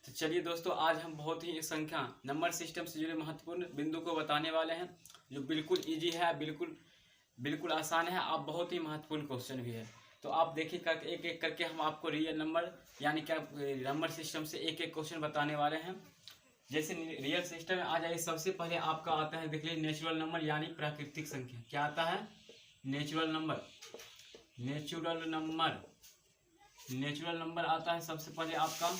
तो चलिए दोस्तों, आज हम बहुत ही संख्या नंबर सिस्टम से जुड़े महत्वपूर्ण बिंदु को बताने वाले हैं, जो बिल्कुल इजी है, बिल्कुल आसान है। आप बहुत ही महत्वपूर्ण क्वेश्चन भी है। तो आप देखिए करके एक एक करके हम आपको रियल नंबर यानी क्या नंबर सिस्टम से एक एक क्वेश्चन बताने वाले हैं। जैसे रियल सिस्टम में आ जाइए, सबसे पहले आपका आता है, देख लीजिए, नेचुरल नंबर यानी प्राकृतिक संख्या। क्या आता है? Natural number. नेचुरल नंबर आता है सबसे पहले आपका,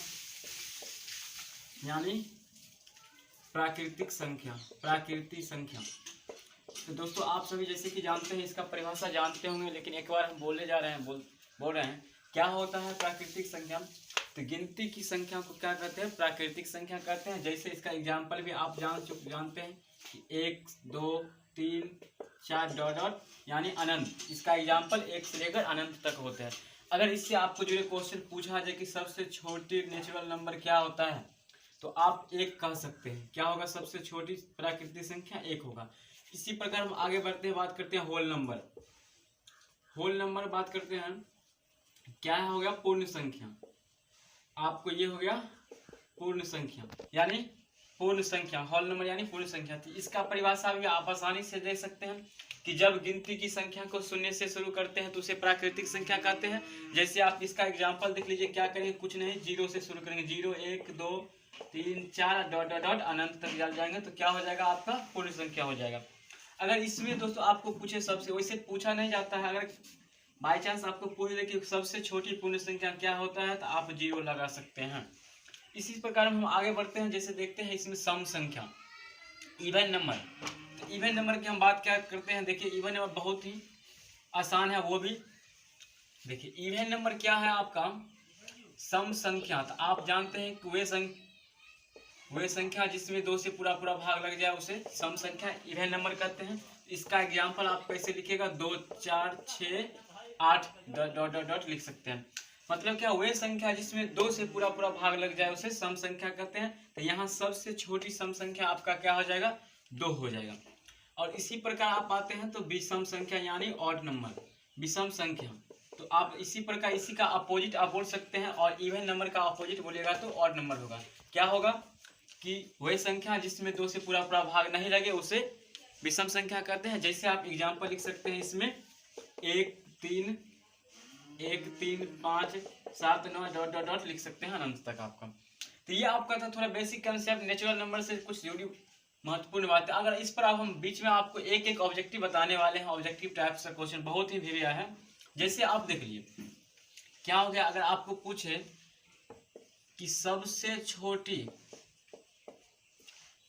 यानी प्राकृतिक संख्या। तो दोस्तों, आप सभी जैसे कि जानते हैं, इसका परिभाषा जानते होंगे, लेकिन एक बार हम बोलने जा रहे हैं, बोल रहे हैं क्या होता है प्राकृतिक संख्या। तो गिनती की संख्या को क्या कहते हैं? प्राकृतिक संख्या कहते हैं। जैसे इसका एग्जाम्पल भी आप जानते हैं कि 1 2 3 4 डॉट यानी अनंत। इसका एग्जाम्पल 1 से लेकर अनंत तक होता है। अगर इससे आपको जो क्वेश्चन पूछा जाए कि सबसे छोटी नेचुरल नंबर क्या होता है, तो आप 1 कह सकते हैं। क्या होगा? सबसे छोटी प्राकृतिक संख्या 1 होगा। इसी प्रकार हम आगे बढ़ते हैं, बात करते हैं होल नंबर बात करते हैं। क्या हो गया? पूर्ण संख्या। आपको ये हो गया पूर्ण संख्या, यानी पूर्ण संख्या। होल नंबर यानी पूर्ण संख्या थी। इसका परिभाषा भी आप आसानी से दे सकते हैं कि जब गिनती की संख्या को शून्य से शुरू करते हैं तो उसे प्राकृतिक संख्या कहते हैं। जैसे आप इसका एग्जाम्पल देख लीजिए, क्या करेंगे? कुछ नहीं, 0 से शुरू करेंगे। 0 1 2 3 4 डॉट अनंत तक चल जाएंगे, तो क्या हो जाएगा? आपका पूर्ण संख्या हो जाएगा। अगर इसमें दोस्तों आपको पूछे, सबसे वैसे पूछा नहीं जाता है, अगर बाई चांस आपको पूछ दे कि सबसे छोटी पूर्ण संख्या क्या होता है, तो आप 0 लगा सकते हैं। इसी प्रकार हम आगे बढ़ते हैं। जैसे देखते हैं इसमें सम संख्या, इवन नंबर। तो इवन नंबर की हम बात क्या करते हैं? देखिए, इवन नंबर बहुत ही आसान है वो भी। देखिए, इवन नंबर क्या है आपका? सम संख्या। तो आप जानते हैं कि वे संख्या जिसमें 2 से पूरा भाग लग जाए उसे सम संख्या इवन नंबर कहते हैं। इसका एग्जाम्पल आप कैसे लिखिएगा? 2 4 6 8 डॉट लिख सकते हैं। मतलब क्या? वे संख्या जिसमें 2 से पूरा भाग लग जाए उसे सम संख्या कहते हैं। तो यहाँ सबसे छोटी सम संख्या आपका क्या हो जाएगा? 2 हो जाएगा। और इसी प्रकार आप आते हैं तो विषम संख्या यानी ऑड नंबर, विषम संख्या। तो आप इसी प्रकार इसी का अपोजिट आप बोल सकते हैं, और इवन नंबर का अपोजिट बोलेगा तो ऑड नंबर होगा। क्या होगा कि वही संख्या जिसमें 2 से पूरा भाग नहीं लगे उसे विषम संख्या कहते हैं। जैसे आप एग्जाम्पल लिख सकते हैं इसमें 1 3 5 7 9 डॉट लिख सकते हैं अनंत तक आपका। तो ये आपका था थोड़ा बेसिक कंसेप्ट, नेचुरल नंबर से कुछ जुड़ी महत्वपूर्ण बात है। अगर इस पर आप हम बीच में आपको एक एक ऑब्जेक्टिव बताने वाले हैं, ऑब्जेक्टिव टाइप का क्वेश्चन बहुत ही भिरिया है। जैसे आप देख लिए, क्या हो गया? अगर आपको पूछे कि सबसे छोटी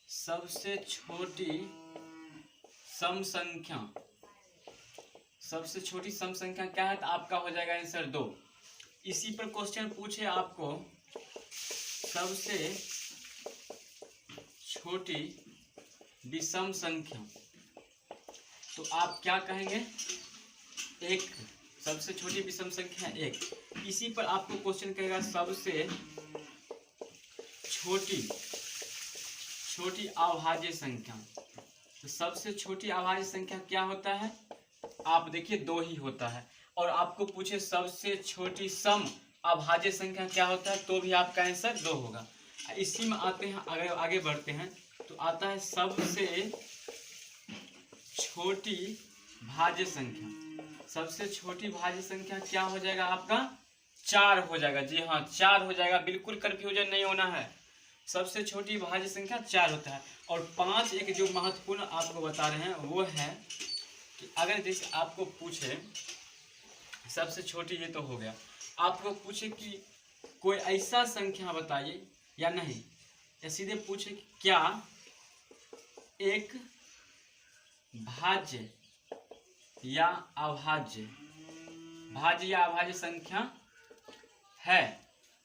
सम संख्या क्या है? तो आपका हो जाएगा आंसर 2। इसी पर क्वेश्चन पूछे आपको सबसे छोटी विषम संख्या, तो आप क्या कहेंगे? 1। सबसे छोटी विषम संख्या 1। इसी पर आपको क्वेश्चन कहेगा सबसे छोटी अभाज्य संख्या। तो सबसे छोटी अभाज्य संख्या क्या होता है? आप देखिए 2 ही होता है। और आपको पूछे सबसे छोटी सम अभाज्य संख्या क्या होता है, तो भी आपका आंसर 2 होगा। इसी में आते हैं, अगर आगे बढ़ते हैं तो आता है सबसे छोटी भाज्य संख्या। सबसे छोटी भाज्य संख्या क्या हो जाएगा? आपका 4 हो जाएगा। जी हाँ, 4 हो जाएगा, बिल्कुल कंफ्यूजन नहीं होना है। सबसे छोटी भाज्य संख्या 4 होता है। और 5 एक जो महत्वपूर्ण आपको बता रहे हैं वो है कि अगर जैसे आपको पूछे सबसे छोटी, ये तो हो गया, आपको पूछे कि कोई ऐसा संख्या बताइए या नहीं, या सीधे पूछे कि क्या एक भाज्य या अभाज्य संख्या है,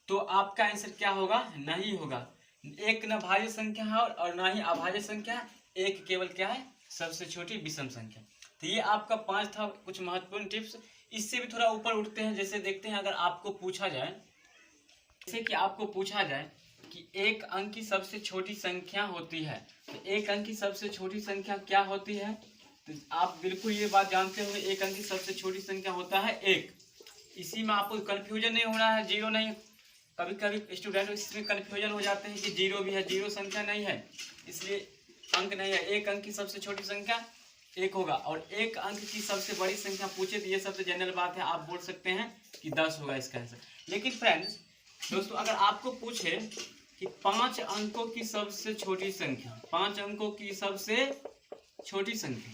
तो आपका आंसर क्या होगा? नहीं होगा। एक न भाज्य संख्या है और ना ही अभाज्य संख्या है, एक केवल क्या है? सबसे छोटी विषम संख्या। तो ये आपका 5 था कुछ महत्वपूर्ण टिप्स। इससे भी थोड़ा ऊपर उठते हैं। जैसे देखते हैं, अगर आपको पूछा जाए, जैसे कि आपको पूछा जाए कि एक अंक की सबसे छोटी संख्या होती है, तो एक अंक की सबसे छोटी संख्या क्या होती है? तो आप बिल्कुल ये बात जानते होंगे, एक अंक की सबसे छोटी संख्या होता है 1। इसी में आपको कंफ्यूजन नहीं होना है, 0 नहीं कभी कभी स्टूडेंट इसमें कन्फ्यूजन हो जाते हैं कि जीरो भी है, जीरो संख्या नहीं है इसलिए अंक नहीं है। एक अंक की सबसे छोटी संख्या एक होगा और एक अंक की सबसे बड़ी संख्या पूछे तो ये सब तो जनरल बात है, आप बोल सकते हैं कि 10 होगा इसका आंसर। लेकिन फ्रेंड्स दोस्तों अगर आपको पूछे कि 5 अंकों की सबसे छोटी संख्या, 5 अंकों की सबसे छोटी संख्या,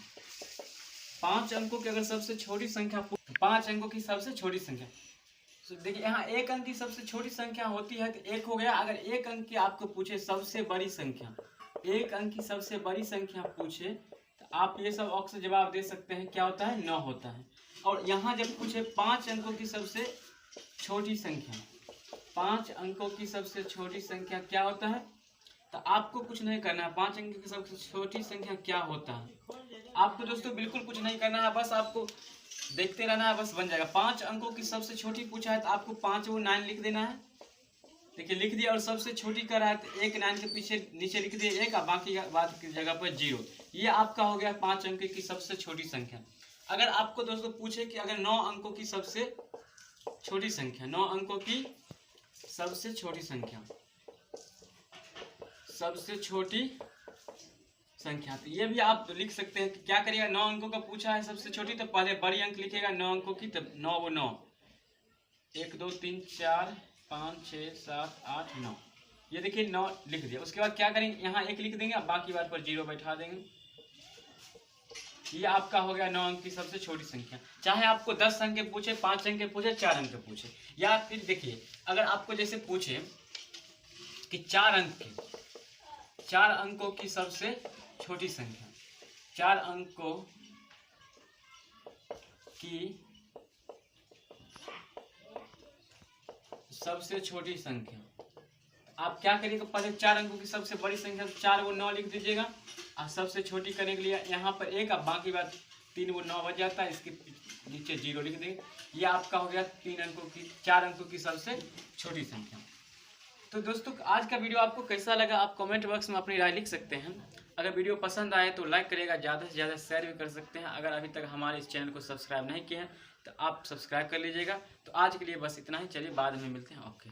5 अंकों की अगर सबसे छोटी संख्या, 5 अंकों की सबसे छोटी संख्या, तो देखिए यहाँ एक अंक की सबसे छोटी संख्या होती है तो एक हो गया। अगर एक अंक की आपको पूछे सबसे बड़ी संख्या, एक अंक की सबसे बड़ी संख्या पूछे तो आप ये सब ऑप्शन जवाब दे सकते हैं, क्या होता है 9 होता है। और यहाँ जब पूछे 5 अंकों की सबसे छोटी संख्या, 5 अंकों की सबसे छोटी संख्या क्या होता है, तो आपको कुछ नहीं करना है। 5 अंक की सबसे छोटी संख्या क्या होता है आपको दोस्तों बिल्कुल कुछ नहीं करना है, बस आपको देखते रहना है, बस बन जाएगा। 5 अंकों की सबसे छोटी पूछा है तो आपको 5 वो 9 लिख देना है। देखिए लिख दिया, और सबसे छोटी कर रहा है तो एक 9 के पीछे नीचे लिख दिए एक, और बाकी बाद की जगह पर 0। ये आपका हो गया 5 अंक की सबसे छोटी संख्या। अगर आपको दोस्तों पूछे कि अगर 9 अंकों की सबसे छोटी संख्या, 9 अंकों की सबसे छोटी संख्या, सबसे छोटी संख्या, तो ये भी आप लिख सकते हैं कि क्या करिएगा, 9 अंकों का पूछा है सबसे छोटी तो पहले बड़ी अंक लिखेगा 9 अंकों की, तब 9 वो 9, 1 2 3 4 5 6 7 8 9, ये देखिए 9 लिख दिया। उसके बाद क्या करेंगे, यहाँ 1 लिख देंगे, बाकी बात पर 0 बैठा देंगे। ये आपका हो गया 9 अंक की सबसे छोटी संख्या। चाहे आपको 10 अंक के पूछे, 5 अंक के पूछे, 4 अंक के पूछे, या फिर देखिए अगर आपको जैसे पूछे कि 4 अंकों की सबसे छोटी संख्या, 4 अंकों की सबसे छोटी संख्या, आप क्या करिएगा, पहले 4 अंकों की सबसे बड़ी संख्या 4 वो 9 लिख दीजिएगा, और सबसे छोटी करने के लिए यहाँ पर 1, और बाकी बात 3 वो 9 बच जाता है, इसके नीचे 0 लिख देंगे। ये आपका हो गया 4 अंकों की सबसे छोटी संख्या। तो दोस्तों आज का वीडियो आपको कैसा लगा आप कमेंट बॉक्स में अपनी राय लिख सकते हैं। अगर वीडियो पसंद आए तो लाइक करिएगा, ज़्यादा से ज़्यादा शेयर भी कर सकते हैं। अगर अभी तक हमारे इस चैनल को सब्सक्राइब नहीं किए हैं तो आप सब्सक्राइब कर लीजिएगा। तो आज के लिए बस इतना ही, चलिए बाद में मिलते हैं। ओके।